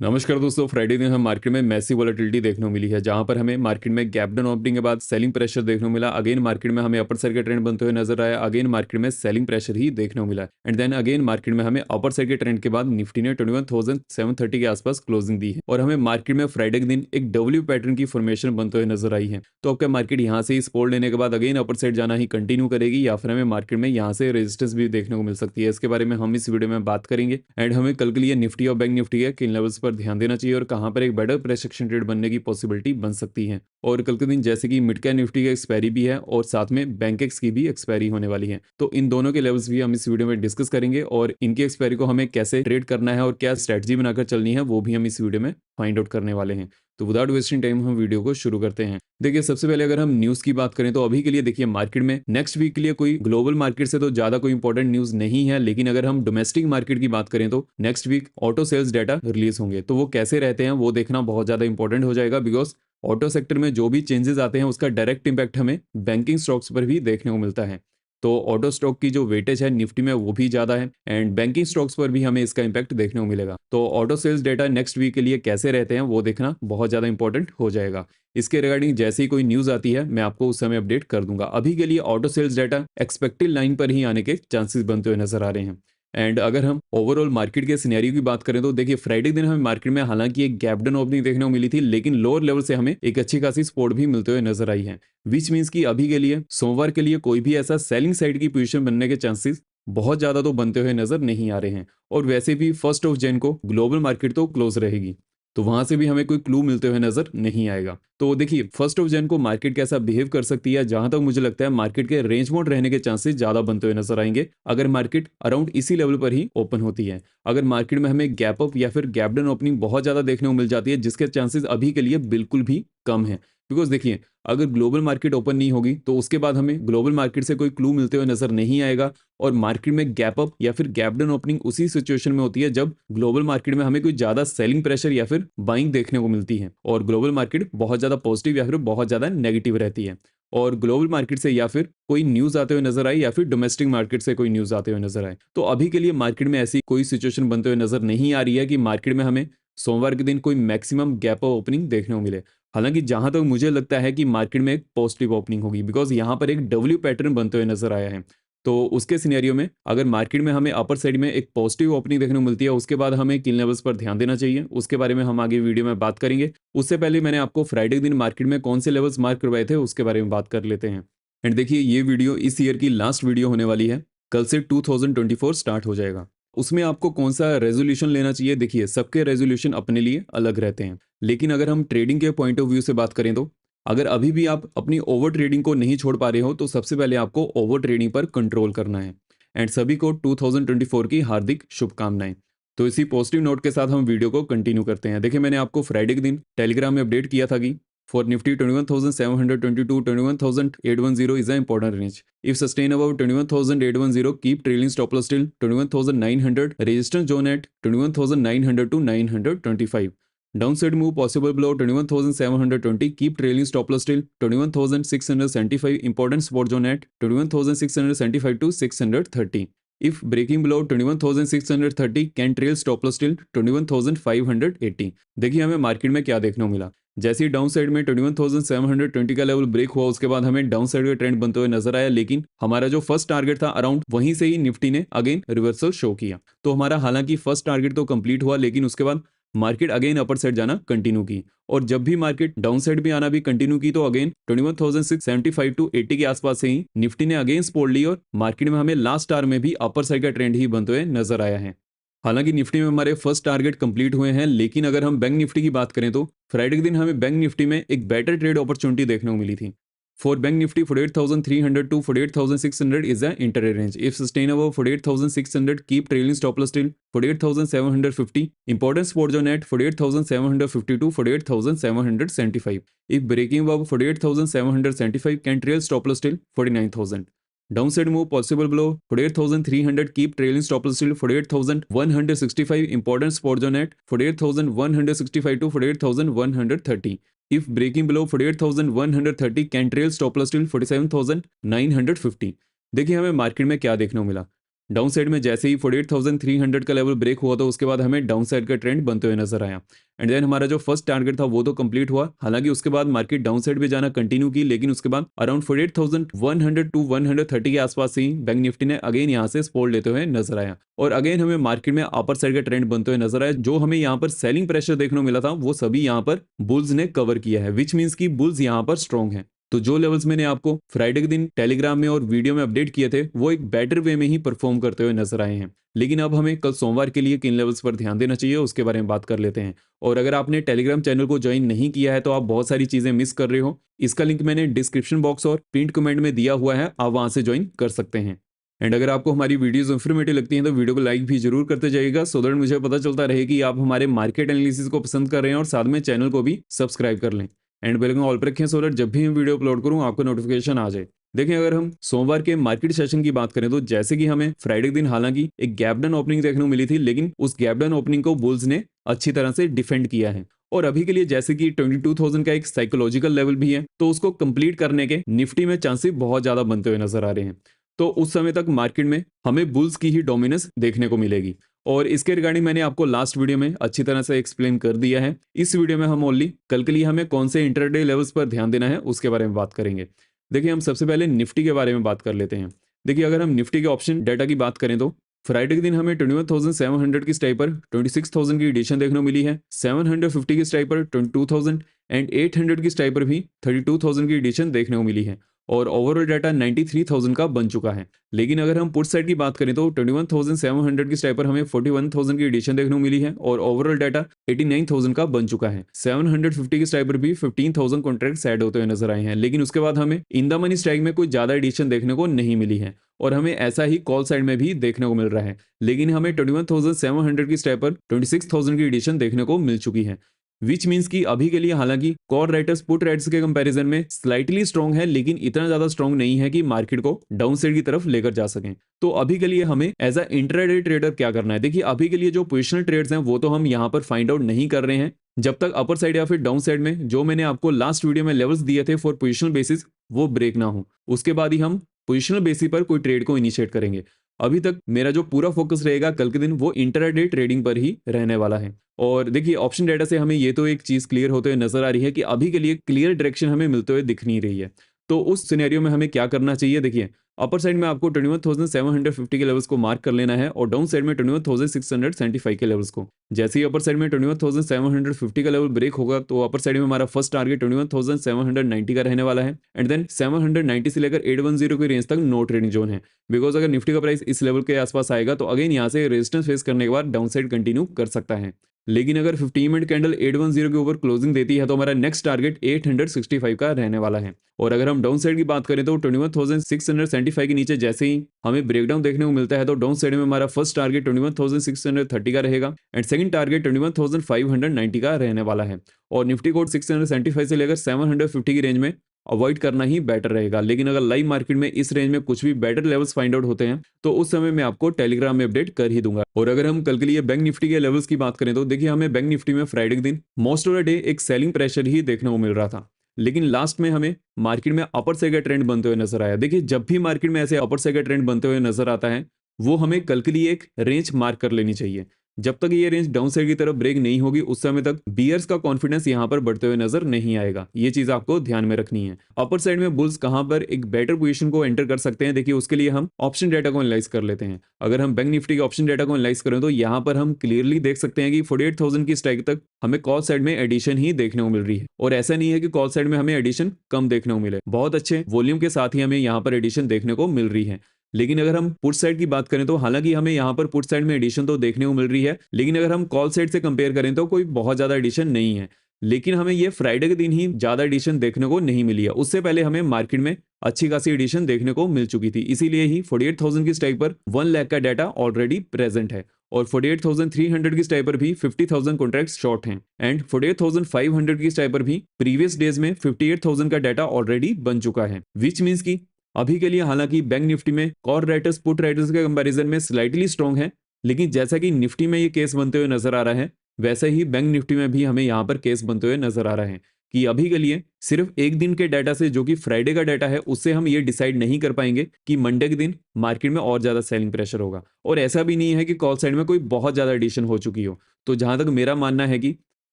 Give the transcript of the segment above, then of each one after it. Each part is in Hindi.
नमस्कार दोस्तों। फ्राइडे दिन हम मार्केट में मैसिव वॉलेटिलिटी देखने को मिली है, जहां पर हमें मार्केट में गैप डाउन ओपनिंग के बाद सेलिंग प्रेशर देखने को मिला। अगेन मार्केट में हमें अपर साइड का ट्रेंड बनते हुए नजर आया। अगेन मार्केट में सेलिंग प्रेशर ही देखने को मिला एंड देन अगेन मार्केट में हमें अपर साइड के ट्रेंड के बाद निफ्टी ने 21,730 के आसपास क्लोजिंग दी है और हमें मार्केट में फ्राइडे के दिन एक डब्ल्यू पैटर्न की फॉर्मेशन बनते हुए नजर आई है। तो आपका मार्केट यहाँ से सपोर्ट लेने के बाद अगेन अपर साइड जाना ही कंटिन्यू करेगी या फिर हमें मार्केट में यहाँ से रेजिस्टेंस भी देखने को मिल सकती है। इसके बारे में हम इस वीडियो में बात करेंगे एंड हमें कल के लिए निफ्टी और बैंक निफ्टी के किन लेवल्स पर ध्यान देना चाहिए और कहां पर एक बेटर प्राइस एक्शन ट्रेड बनने की पॉसिबिलिटी बन सकती है। और कल के दिन जैसे कि मिड कैप निफ्टी की एक्सपायरी भी है और साथ में बैंकेक्स की भी एक्सपायरी होने वाली है, तो इन दोनों के लेवल्स भी हम इस वीडियो में डिस्कस करेंगे और इनकी एक्सपायरी को हमें कैसे ट्रेड करना है और क्या स्ट्रेटजी बनाकर चलनी है वो भी हम इस वीडियो में फाइंड आउट करने वाले हैं। तो विदाउट वेस्टिंग टाइम हम वीडियो को शुरू करते हैं। देखिए, सबसे पहले अगर हम न्यूज की बात करें तो अभी के लिए देखिए मार्केट में नेक्स्ट वीक के लिए कोई ग्लोबल मार्केट से तो ज्यादा कोई इंपॉर्टेंट न्यूज नहीं है, लेकिन अगर हम डोमेस्टिक मार्केट की बात करें तो next week auto sales data release होंगे, तो वो कैसे रहते हैं वो देखना बहुत ज्यादा इंपॉर्टेंट हो जाएगा। बिकॉज ऑटो सेक्टर में जो भी चेंजेस आते हैं उसका डायरेक्ट इंपैक्ट हमें बैंकिंग स्टॉक्स पर भी देखने को मिलता है। तो ऑटो स्टॉक की जो वेटेज है निफ्टी में वो भी ज्यादा है एंड बैंकिंग स्टॉक्स पर भी हमें इसका इंपैक्ट देखने को मिलेगा। तो auto sales data next week के लिए कैसे रहते हैं वो देखना बहुत ज्यादा इंपॉर्टेंट हो जाएगा। इसके रिगार्डिंग जैसे ही कोई न्यूज आती है मैं आपको उस समय अपडेट कर दूंगा। अभी के लिए auto sales data expected line पर ही आने के चांसेस बनते हुए नजर आ रहे हैं। एंड अगर हम ओवरऑल मार्केट के सिनेरियो की बात करें तो देखिए फ्राइडे दिन हमें मार्केट में हालांकि एक गैप डाउन ओपनिंग देखने को मिली थी, लेकिन लोअर लेवल से हमें एक अच्छी खासी सपोर्ट भी मिलते हुए नजर आई है। विच मीन्स कि अभी के लिए सोमवार के लिए कोई भी ऐसा सेलिंग साइड की पोजीशन बनने के चांसेस बहुत ज्यादा तो बनते हुए नजर नहीं आ रहे हैं। और वैसे भी 1 जन को ग्लोबल मार्केट तो क्लोज रहेगी, तो वहां से भी हमें कोई क्लू मिलते हुए नजर नहीं आएगा। तो देखिए 1 जन को मार्केट कैसा बिहेव कर सकती है, जहां तक मुझे लगता है मार्केट के रेंज बाउंड रहने के चांसेस ज्यादा बनते हुए नजर आएंगे अगर मार्केट अराउंड इसी लेवल पर ही ओपन होती है। अगर मार्केट में हमें गैप अप या फिर गैप डाउन ओपनिंग बहुत ज्यादा देखने को मिल जाती है, जिसके चांसेस अभी के लिए बिल्कुल भी कम है। बिकॉज देखिए, अगर ग्लोबल मार्केट ओपन नहीं होगी तो उसके बाद हमें ग्लोबल मार्केट से कोई क्लू मिलते हुए नजर नहीं आएगा और मार्केट में गैप अप या फिर गैप डाउन ओपनिंग उसी सिचुएशन में होती है जब ग्लोबल मार्केट में हमें कोई ज्यादा सेलिंग प्रेशर या फिर बाइंग देखने को मिलती है और ग्लोबल मार्केट बहुत ज्यादा पॉजिटिव या फिर बहुत ज्यादा नेगेटिव रहती है। और ग्लोबल मार्केट से या फिर कोई न्यूज आते हुए नजर आए या फिर डोमेस्टिक मार्केट से कोई न्यूज आते हुए नजर आए, तो अभी के लिए मार्केट में ऐसी कोई सिचुएशन बनते हुए नजर नहीं आ रही है कि मार्केट में हमें सोमवार के दिन कोई मैक्सिमम गैप ओपनिंग देखने को मिले। हालांकि जहां तक मुझे लगता है कि मार्केट में एक पॉजिटिव ओपनिंग होगी, बिकॉज यहां पर एक डब्ल्यू पैटर्न बनते हुए नजर आया है। तो उसके सिनेरियो में अगर मार्केट में हमें अपर साइड में एक पॉजिटिव ओपनिंग देखने को मिलती है, उसके बाद हमें किन लेवल्स पर ध्यान देना चाहिए उसके बारे में हम आगे वीडियो में बात करेंगे। उससे पहले मैंने आपको फ्राइडे के दिन मार्केट में कौन से लेवल्स मार्क करवाए थे उसके बारे में बात कर लेते हैं। एंड देखिए, ये वीडियो इस ईयर की लास्ट वीडियो होने वाली है। कल से 2024 स्टार्ट हो जाएगा। उसमें आपको कौन सा रेजोल्यूशन लेना चाहिए, देखिए सबके रेजोल्यूशन अपने लिए अलग रहते हैं, लेकिन अगर हम ट्रेडिंग के पॉइंट ऑफ व्यू से बात करें तो अगर अभी भी आप अपनी ओवर ट्रेडिंग को नहीं छोड़ पा रहे हो तो सबसे पहले आपको ओवर ट्रेडिंग पर कंट्रोल करना है। एंड सभी को 2024 की हार्दिक शुभकामनाएं। तो इसी पॉजिटिव नोट के साथ हम वीडियो को कंटिन्यू करते हैं। देखिए, मैंने आपको फ्राइडे के दिन टेलीग्राम में अपडेट किया था कि for Nifty 21,722 21,810 is an important range. If sustained above 21,810, keep trailing stop loss till 21,900. Resistance zone at 21,900 to 925. Downside move possible below 21,720. Keep trailing stop loss till 21,675. Important support zone at 21,675 to 630. If breaking below 21,630, can trail stop loss till 21,580. देखिए, हमें मार्केट में क्या देखने को मिला। जैसे ही डाउन साइड में 21,720 का लेवल ब्रेक हुआ उसके बाद हमें डाउन साइड का ट्रेंड बनते हुए नजर आया, लेकिन हमारा जो फर्स्ट टारगेट था अराउंड वहीं से ही निफ्टी ने अगेन रिवर्सल शो किया। तो हमारा हालांकि फर्स्ट टारगेट तो कंप्लीट हुआ, लेकिन उसके बाद मार्केट अगेन अपर साइड जाना कंटिन्यू की और जब भी मार्केट डाउन साइड भी आना भी कंटिन्यू की तो अगेन 21,675 टू 80 के आसपास से ही निफ्टी ने अगेन सपोर्ट ली और मार्केट में हमें लास्ट आवर में भी अपर साइड का ट्रेंड ही बनते हुए नजर आया है। हालांकि निफ्टी में हमारे फर्स्ट टारगेट कंप्लीट हुए हैं, लेकिन अगर हम बैंक निफ्टी की बात करें तो फ्राइडे के दिन हमें बैंक निफ्टी में एक बेटर ट्रेड अपॉर्चुनिटी देखने को मिली थी। For bank Nifty 48,300 to 48,600 is a inter range. If sustainable 48,600, keep trailing stop loss till 48,750. Important support zone at 48,750 to 48,775. If breaking above 48,775, can trail stop loss till 49,000. Downside move possible below 48,300. Keep trailing stop loss till 48,165. Important support zone at 48,165 to 48,130. If breaking below 48,130, can trail stop loss till 47,950. देखिए, हमें मार्केट में क्या देखने को मिला। डाउन साइड में जैसे ही 48,300 का लेवल ब्रेक हुआ तो उसके बाद हमें डाउन साइड का ट्रेंड बनते हुए नजर आया। एंड देन हमारा जो फर्स्ट टारगेट था वो तो कंप्लीट हुआ, हालांकि उसके बाद मार्केट डाउन साइड भी जाना कंटिन्यू की, लेकिन उसके बाद अराउंड 48,100 टू 130 के आसपास ही बैंक निफ्टी ने अगेन यहाँ से सपोर्ट लेते हुए नजर आया और अगेन हमें मार्केट में अपर साइड का ट्रेंड बनते हुए नजर आया। जो हमें यहाँ पर सेलिंग प्रेशर देखने को मिला था वो सभी यहाँ पर बुल्स ने कवर किया है, विच मीन्स की बुल्स यहाँ पर स्ट्रॉन्ग है। तो जो लेवल्स मैंने आपको फ्राइडे के दिन टेलीग्राम में और वीडियो में अपडेट किए थे वो एक बेटर वे में ही परफॉर्म करते हुए नजर आए हैं। लेकिन अब हमें कल सोमवार के लिए किन लेवल्स पर ध्यान देना चाहिए उसके बारे में बात कर लेते हैं। और अगर आपने टेलीग्राम चैनल को ज्वाइन नहीं किया है तो आप बहुत सारी चीजें मिस कर रहे हो। इसका लिंक मैंने डिस्क्रिप्शन बॉक्स और पिंड कमेंट में दिया हुआ है, आप वहां से ज्वाइन कर सकते हैं। एंड अगर आपको हमारी वीडियोस इन्फॉर्मेटिव लगती हैं तो वीडियो को लाइक भी जरूर करते जाइएगा, सो दैट मुझे पता चलता रहे कि आप हमारे मार्केट एनालिसिस को पसंद कर रहे हैं, और साथ में चैनल को भी सब्सक्राइब कर लें एंड बेल आइकन ऑल पर रखें, सो दैट जब भी मैं वीडियो अपलोड करूं आपको नोटिफिकेशन आ जाए। देखिए, अगर हम सोमवार के मार्केट सेशन की बात करें तो जैसे कि हमें फ्राइडे के दिन हालांकि एक गैप डाउन ओपनिंग देखने को मिली थी, लेकिन उस गैप डाउन ओपनिंग को बुल्स ने अच्छी तरह से डिफेंड किया है। और अभी के लिए जैसे कि 22,000 का एक साइकोलॉजिकल लेवल भी है, तो उसको कंप्लीट करने के निफ्टी में चांसेस बहुत ज्यादा बनते हुए नजर आ रहे हैं। तो उस समय तक मार्केट में हमें बुल्स की ही डोमिनेंस देखने को मिलेगी। और इसके रिगार्डिंग मैंने आपको लास्ट वीडियो में अच्छी तरह से एक्सप्लेन कर दिया है। इस वीडियो में हम ओनली कल के लिए हमें कौन से इंटरडे लेवल्स पर ध्यान देना है उसके बारे में बात करेंगे। देखिए, हम सबसे पहले निफ्टी के बारे में बात कर लेते हैं। देखिए, अगर हम निफ्टी के ऑप्शन डेटा की बात करें तो फ्राइडे के दिन हमें 21,700 की स्ट्राइक पर 26,000 की एडिशन देखने को मिली है, 750 की स्ट्राइक पर 22,000 एंड 800 की स्ट्राइक पर भी 32,000 की एडिशन देखने को मिली है, और ओवरऑल डाटा 93,000 का बन चुका है। लेकिन अगर हम पुट साइड की बात करें तो 21,700 की स्ट्राइक पर हमें 41,000 की एडिशन देखने को मिली है, और ओवरऑल डाटा 89,000 का बन चुका है। 750 की स्ट्राइक पर भी 15,000 कॉन्ट्रैक्ट ऐड होते हुए नजर आए हैं, लेकिन उसके बाद हमें इन द मनी स्ट्राइक में कोई ज्यादा एडिशन देखने को नहीं मिली है, और हमें ऐसा ही कॉल साइड में भी देखने को मिल रहा है। लेकिन हमें 21,700 की स्ट्राइक पर 26,000 की एडिशन देखने को मिल चुकी है, विच मीन्स कि अभी के लिए हालांकि कॉल राइटर्स पुट राइटर्स के कंपैरिजन में स्लाइटली स्ट्रॉन्ग है, लेकिन इतना ज्यादा स्ट्रॉन्ग नहीं है कि मार्केट को डाउन साइड की तरफ लेकर जा सकें। तो अभी के लिए हमें एज अ इंट्राडे ट्रेडर क्या करना है? देखिए, अभी के लिए जो पोजिशनल ट्रेड्स हैं वो तो हम यहाँ पर फाइंड आउट नहीं कर रहे हैं जब तक अपर साइड या फिर डाउन साइड में जो मैंने आपको लास्ट वीडियो में लेवल्स दिए थे फॉर पोजिशनल बेसिस वो ब्रेक ना हो। उसके बाद ही हम पोजिशनल बेसिस पर कोई ट्रेड को इनिशिएट करेंगे। अभी तक मेरा जो पूरा फोकस रहेगा कल के दिन वो इंट्राडे ट्रेडिंग पर ही रहने वाला है। और देखिए, ऑप्शन डेटा से हमें ये तो एक चीज क्लियर होते हुए नजर आ रही है कि अभी के लिए क्लियर डायरेक्शन हमें मिलते हुए दिख नहीं रही है। तो उस सिनेरियो में हमें क्या करना चाहिए? देखिए, अपर साइड में आपको 21,750 के लेवल्स को मार्क कर लेना है, और डाउन साइड में 21,675 के लेवल्स को। जैसे ही अपर साइड में 21,750 का लेवल ब्रेक होगा तो अपर साइड में हमारा फर्स्ट टारगेट 21,790 का रहने वाला है, एंड देन 790 से लेकर 810 की रेंज तक नो ट्रेडिंग जोन है। बिकॉज अगर निफ्टी का प्राइस इस लेवल के आसपास आएगा तो अगेन यहाँ से रेजिस्टेंस फेस करने के बाद डाउन साइड कंटिन्यू कर सकता है। लेकिन अगर 15 मिनट कैंडल 810 के ऊपर क्लोजिंग देती है तो हमारा नेक्स्ट टारगेट 865 का रहने वाला है। और अगर हम डाउन साइड की बात करें तो 21,675 के नीचे जैसे ही हमें ब्रेकडाउन देखने को मिलता है तो डाउन साइड में हमारा फर्स्ट टारगेट 21,630 का रहेगा, एंड सेकंड टारगेट 21,590 का रहने वाला है। और निफ्टी कोड 675 से लेकर 750 की रेंज में अवॉइड करना ही बेटर रहेगा। लेकिन अगर लाइव मार्केट में इस रेंज में कुछ भी बेटर लेवल्स फाइंड आउट होते हैं तो उस समय मैं आपको टेलीग्राम में अपडेट कर ही दूंगा। और अगर हम कल के लिए बैंक निफ्टी के लेवल्स की बात करें तो देखिए, हमें बैंक निफ्टी में फ्राइडे के दिन मोस्ट ऑफ द डे एक सेलिंग प्रेशर ही देखने को मिल रहा था, लेकिन लास्ट में हमें मार्केट में अपर साइड का ट्रेंड बनते हुए नजर आया। देखिए, जब भी मार्केट में ऐसे अपर साइड का ट्रेंड बनते हुए नजर आता है वो हमें कल के लिए एक रेंज मार्क कर लेनी चाहिए। जब तक ये रेंज डाउन साइड की तरफ ब्रेक नहीं होगी उस समय तक बियर्स का कॉन्फिडेंस यहां पर बढ़ते हुए नजर नहीं आएगा। ये चीज आपको ध्यान में रखनी है। अपर साइड में बुल्स कहां पर एक बेटर पोजीशन को एंटर कर सकते हैं, देखिए उसके लिए हम ऑप्शन डेटा को एनालाइज कर लेते हैं। अगर हम बैंक निफ्टी के ऑप्शन डेटा को एनालाइज करें तो यहाँ पर हम क्लियरली देख सकते हैं कि 48,000 की स्ट्राइक तक हमें कॉल साइड में एडिशन ही देखने को मिल रही है, और ऐसा नहीं है कि कॉल साइड में हमें एडिशन कम देखने को मिले, बहुत अच्छे वॉल्यूम के साथ ही हमें यहाँ पर एडिशन देखने को मिल रही है। लेकिन अगर हम पुट साइड की बात करें तो हालांकि हमें यहाँ पर पुट साइड में एडिशन तो देखने को मिल रही है, लेकिन अगर हम कॉल साइड से कंपेयर करें तो कोई बहुत ज्यादा एडिशन नहीं है। लेकिन हमें ये फ्राइडे के दिन ही ज्यादा एडिशन देखने को नहीं मिली है, उससे पहले हमें मार्केट में अच्छी खासी एडिशन देखने को मिल चुकी थी। इसीलिए ही 48,000 की स्ट्राइक पर 1 लाख का डाटा ऑलरेडी प्रेजेंट है, और 48,300 की स्ट्राइक पर भी 50,000 कॉन्ट्रैक्ट शॉर्ट हैं, एंड 48,500 की स्ट्राइक पर भी प्रीवियस डेज में 58,000 का डाटा ऑलरेडी बन चुका है, विच मीन्स की अभी के लिए हालांकि बैंक निफ्टी में कॉल राइटर्स पुट राइटर्स के कंपैरिजन में स्लाइटली स्ट्रॉन्ग है, लेकिन जैसा कि निफ्टी में ये केस बनते हुए नजर आ रहा है वैसे ही बैंक निफ्टी में भी हमें यहाँ पर केस बनते हुए नजर आ रहा है। कि अभी के लिए सिर्फ एक दिन के डाटा से, जो कि फ्राइडे का डाटा है, उससे हम ये डिसाइड नहीं कर पाएंगे कि मंडे के दिन मार्केट में और ज्यादा सेलिंग प्रेशर होगा। और ऐसा भी नहीं है कि कॉल साइड में कोई बहुत ज्यादा एडिशन हो चुकी हो। तो जहां तक मेरा मानना है कि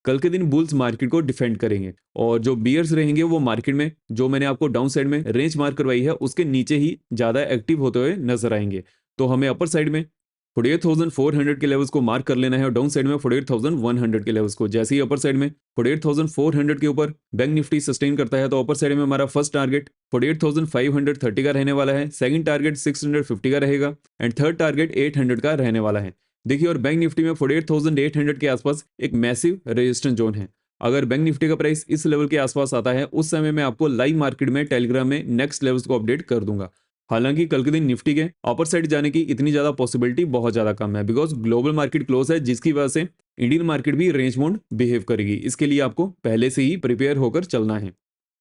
कल के दिन बुल्स मार्केट को डिफेंड करेंगे, और जो बियर्स रहेंगे वो मार्केट में, जो मैंने आपको डाउन साइड में रेंज मार्क करवाई है, उसके नीचे ही ज्यादा एक्टिव होते हुए नजर आएंगे। तो हमें अपर साइड में 48,400 के लेवल्स को मार्क कर लेना है और डाउन साइड में 48,100 के लेवल्स को। जैसे ही अपर साइड में 48,400 के ऊपर बैंक निफ्टी सस्टेन करता है, तो अपर साइड में हमारा फर्स्ट टारगेट 48,530 का रहने वाला है, सेकंड टारगेट 650 का रहेगा, एंड थर्ड टारगेट 800 का रहने वाला है। देखिए, और बैंक निफ्टी में 48,800 के आसपास एक मैसिव रेजिस्टेंस जोन है। अगर बैंक निफ्टी का प्राइस इस लेवल के आसपास आता है, उस समय मैं आपको लाइव मार्केट में टेलीग्राम में नेक्स्ट लेवल्स को अपडेट कर दूंगा। हालांकि कल के दिन निफ्टी के अपर साइड जाने की इतनी ज्यादा पॉसिबिलिटी बहुत ज्यादा कम है, बिकॉज ग्लोबल मार्केट क्लोज है, जिसकी वजह से इंडियन मार्केट भी रेंज बाउंड बिहेव करेगी। इसके लिए आपको पहले से ही प्रिपेयर होकर चलना है।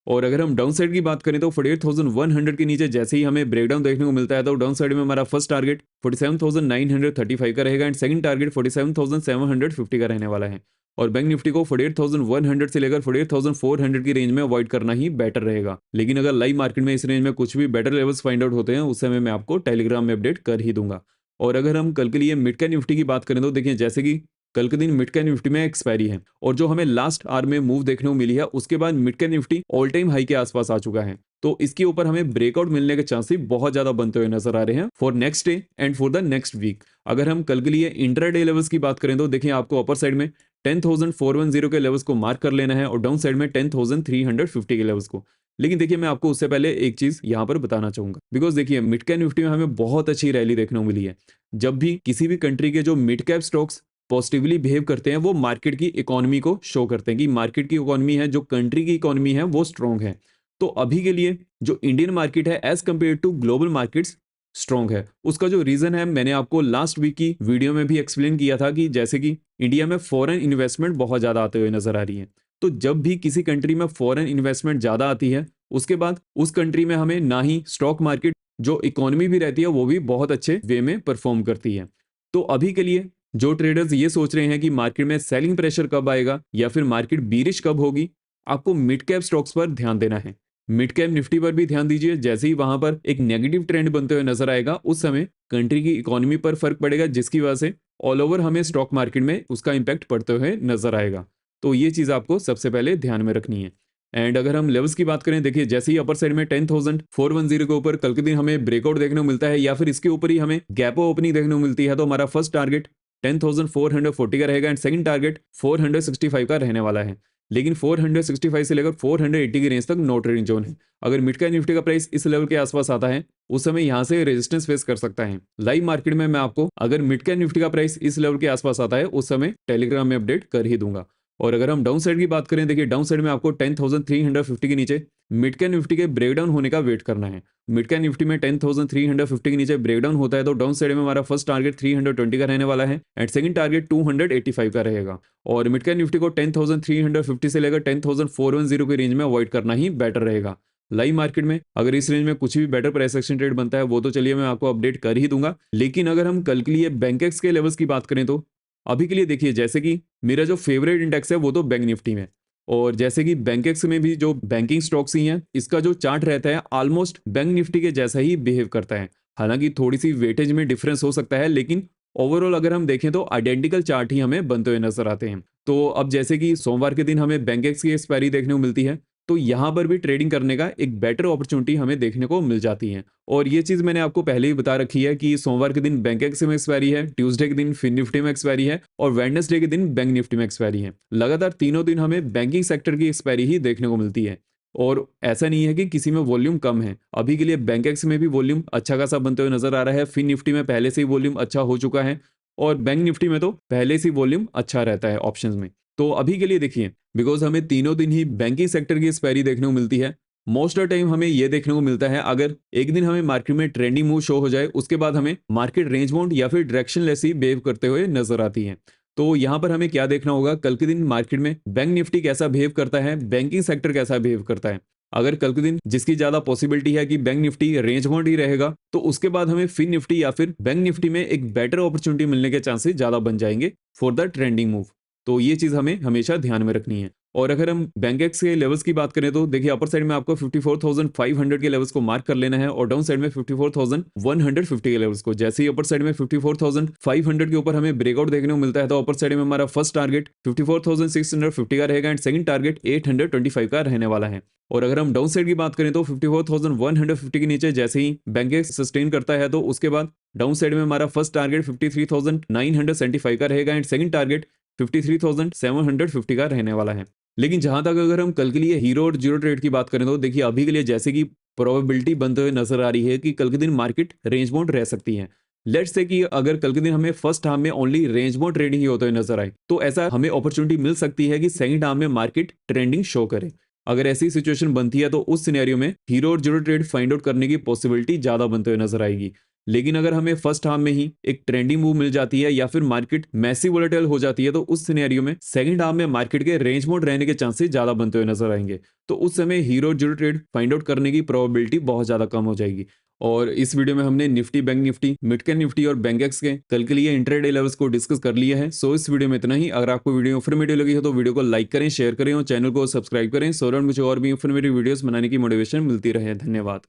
और अगर हम डाउन साइड की बात करें तो 48,100 के नीचे जैसे ही हमें ब्रेकडाउन देखने को मिलता है, तो डाउन साइड में हमारा फर्स्ट टारगेट 47,935 का रहेगा, एंड सेकंड टारगेट 47,750 का रहने वाला है। और बैंक निफ्टी को 48,100 से लेकर 48,400 की रेंज में अवॉइड करना ही बेटर रहेगा। लेकिन अगर लाइव मार्केट में इस रेंज में कुछ भी बेटर लेवल्स फाइंड आउट होते हैं, उस समय मैं आपको टेलीग्राम में अपडेट कर ही दूंगा। और अगर हम कल के लिए मिड कैप निफ्टी की बात करें तो देखिए, जैसे कि कल के दिन मिड कैप निफ्टी में एक्सपायरी है, और जो हमें लास्ट आवर में मूव देखने को मिली है, उसके बाद mid cap Nifty all time high के आसपास आ चुका है। तो इसके ऊपर हमें ब्रेकआउट मिलने के चांसेस बहुत ज्यादा बनते हुए नजर आ रहे हैं for next day and for the next week. अगर हम कल के लिए इंट्राडे लेवल्स की बात करें तो देखिए, आपको अपर साइड में 10,410 के लेवल्स को मार्क कर लेना है और डाउन साइड में 10,350 के लेवल्स को। लेकिन देखिए, मैं आपको उससे पहले एक चीज यहां पर बताना चाहूंगा, बिकॉज देखिए, मिड कैप निफ्टी में हमें बहुत अच्छी रैली देखने को मिली है। जब भी किसी भी कंट्री के जो mid cap stocks positively behave करते हैं, वो मार्केट की इकोनॉमी को शो करते हैं कि मार्केट की इकोनॉमी है, जो कंट्री की इकोनॉमी है, वो स्ट्रांग है। तो अभी के लिए जो इंडियन मार्केट है as compared to global markets strong है। उसका जो रीजन है, मैंने आपको लास्ट वीक की वीडियो में भी एक्सप्लेन किया था कि जैसे कि इंडिया में फॉरेन इन्वेस्टमेंट बहुत ज्यादा आते हुए नजर आ रही है। तो जब भी किसी कंट्री में फॉरेन इन्वेस्टमेंट ज्यादा आती है, उसके बाद उस कंट्री में हमें ना ही स्टॉक मार्केट जो इकोनॉमी भी रहती है, वो भी बहुत अच्छे वे में परफॉर्म करती है। तो अभी के लिए जो ट्रेडर्स ये सोच रहे हैं कि मार्केट में सेलिंग प्रेशर कब आएगा या फिर मार्केट बीरिश कब होगी, आपको मिड कैप स्टॉक्स पर ध्यान देना है। मिड कैप निफ्टी पर भी ध्यान दीजिए। जैसे ही वहां पर एक नेगेटिव ट्रेंड बनते हुए नजर आएगा, उस समय कंट्री की इकोनॉमी पर फर्क पड़ेगा, जिसकी वजह से ऑल ओवर हमें स्टॉक मार्केट में उसका इंपैक्ट पड़ते हुए नजर आएगा। तो ये चीज आपको सबसे पहले ध्यान में रखनी है। एंड अगर हम लेवल्स की बात करें, देखिए, जैसे ही अपर साइड में 10,410 के ऊपर कल के दिन हमें ब्रेकआउट देखने को मिलता है, या फिर इसके ऊपर ही हमें गैप ओपनिंग देखने को मिलती है, तो हमारा फर्स्ट टारगेट 10,440 का रहेगा एंड सेकंड टारगेट 465 का रहने वाला है। लेकिन 465 से लेकर 480 की रेंज तक नो ट्रेडिंग जोन है। अगर मिड कैप निफ्टी का प्राइस इस लेवल के आसपास आता है, उस समय यहां से रेजिस्टेंस फेस कर सकता है। लाइव मार्केट में मैं आपको अगर मिड कैप निफ्टी का प्राइस इस लेवल के आसपास आता है, उस समय टेलीग्राम में अपडेट कर ही दूंगा। और अगर हम डाउन साइड की बात करें, देखिए, डाउन साइड में आपको 10,350 के नीचे मिड कैप निफ्टी के ब्रेकडाउन होने का वेट करना है। मिड कैप निफ्टी में 10,350 के नीचे ब्रेकडाउन होता है, तो डाउन साइड में हमारा फर्स्ट टारगेट 320 का रहने वाला है एंड सेकंड टारगेट 285 का रहेगा। और मिड कैप निफ्टी को 10,350 से लेकर 10,410 की रेंज में अवॉइड करना ही बेटर रहेगा। लाइव मार्केट में अगर इस रेंज में कुछ भी बेटर प्राइस एक्शन ट्रेड बनता है, वो तो चलिए मैं आपको अपडेट कर ही दूंगा। लेकिन अगर हम कल के लिए बैंकेक्स के लेवल्स की बात करें, तो अभी के लिए देखिए, जैसे कि मेरा जो फेवरेट इंडेक्स है वो तो बैंक निफ्टी में, और जैसे कि बैंकेक्स में भी जो बैंकिंग स्टॉक्स ही हैं, इसका जो चार्ट रहता है ऑलमोस्ट बैंक निफ्टी के जैसा ही बिहेव करता है। हालांकि थोड़ी सी वेटेज में डिफरेंस हो सकता है, लेकिन ओवरऑल अगर हम देखें तो आइडेंटिकल चार्ट ही हमें बनते हुए नजर आते हैं। तो अब जैसे कि सोमवार के दिन हमें बैंकेक्स की एक्सपायरी देखने को मिलती है, तो यहां पर भी ट्रेडिंग करने का एक बेटर अपॉर्चुनिटी हमें देखने को मिल जाती है। और ये चीज मैंने आपको पहले ही बता रखी है कि सोमवार के दिन बैंकेक्स में एक्सपायरी है, ट्यूसडे के दिन फिन निफ्टी में एक्सपायरी है, और वेडनेसडे के दिन बैंक निफ्टी में एक्सपायरी है। लगातार तीनों दिन हमें बैंकिंग सेक्टर की एक्सपायरी ही देखने को मिलती है। और ऐसा नहीं है कि किसी में वॉल्यूम कम है। अभी के लिए बैंकेक्स में भी वॉल्यूम अच्छा खासा बनते हुए नजर आ रहा है, फिन निफ्टी में पहले से ही वॉल्यूम अच्छा हो चुका है, और बैंक निफ्टी में तो पहले से वॉल्यूम अच्छा रहता है ऑप्शंस में। तो अभी के लिए देखिए, बिकॉज हमें तीनों दिन ही बैंकिंग सेक्टर की एक्सपायरी देखने को मिलती है, मोस्ट ऑफ टाइम हमें यह देखने को मिलता है, अगर एक दिन हमें मार्केट में ट्रेंडिंग मूव शो हो जाए, उसके बाद हमें मार्केट रेंज बाउंड या फिर डायरेक्शनलेस ही बिहेव करते हुए नजर आती है। तो यहां पर हमें क्या देखना होगा, कल के दिन मार्केट में बैंक निफ्टी कैसा बिहेव करता है, बैंकिंग सेक्टर कैसा बिहेव करता है। अगर कल के दिन जिसकी ज्यादा पॉसिबिलिटी है कि बैंक निफ्टी रेंज बाउंड ही रहेगा, तो उसके बाद हमें फिन निफ्टी या फिर बैंक निफ्टी में एक बेटर अपॉर्चुनिटी मिलने के चांसेस ज्यादा बन जाएंगे फॉर द ट्रेंडिंग मूव। तो ये चीज हमें हमेशा ध्यान में रखनी है। और अगर हम बैंक एक्स के लेवल्स की बात करें तो देखिए अपर साइड में आपको 54,500 के लेवल्स को मार्क कर लेना है और डाउन साइड में 54,150 के लेवल्स को। जैसे ही अपर साइड में 54,500 के ऊपर हमें ब्रेकआउट देखने को मिलता है तो अपर साइड में हमारा फर्स्ट टारगेट 54,650 का रहेगा एंड सेकंड टारगेट 825 का रहने वाला है। और अगर हम डाउन साइड की बात करें तो 54,150 के नीचे जैसे ही बैंक एक्स सस्टेन करता है तो उसके बाद डाउन साइड में हमारा फर्स्ट टारगेट 53,975 का रहेगा एंड सेकंड टारगेट 53,750 का रहने वाला है। लेकिन जहां तक अगर हम कल के लिए हीरो और जीरो ट्रेड की बात करें तो देखिए अभी के लिए जैसे कि प्रोबेबिलिटी बनते हुए नजर आ रही है कि कल के दिन मार्केट रेंज बाउंड रह सकती है। लेट्स से कि अगर कल के दिन हमें फर्स्ट हाफ में ओनली रेंज बाउंड ट्रेडिंग ही होते हुए नजर आए तो ऐसा हमें अपॉर्चुनिटी मिल सकती है कि सेकंड हाफ में मार्केट ट्रेंडिंग शो करे। अगर ऐसी सिचुएशन बनती है तो उस सिनेरियो में हीरो और जीरो ट्रेड फाइंड आउट करने की पॉसिबिलिटी ज्यादा बनते हुए नजर आएगी। लेकिन अगर हमें फर्स्ट हाफ में ही एक ट्रेंडिंग मूव मिल जाती है या फिर मार्केट मैसिव वोलेटाइल हो जाती है तो उस सिनेरियो में सेकंड हाफ में मार्केट के रेंज मोड रहने के चांसेस ज्यादा बनते हुए नजर आएंगे। तो उस समय hero zero trade find out करने की प्रोबेबिलिटी बहुत ज्यादा कम हो जाएगी। और इस वीडियो में हमने Nifty, bank Nifty, mid cap Nifty और बैंक एक्स के कल के लिए इंट्राडे लेवल्स को डिस्कस कर लिया है। सो इस वीडियो में इतना ही। अगर आपको वीडियो इन्फॉर्मेटिव लगी है तो वीडियो को लाइक करें, शेयर करें और चैनल को सब्सक्राइब करें सो दैट मुझे और भी इन्फॉर्मेटिव वीडियोस बनाने की मोटिवेशन मिलती रहे। धन्यवाद।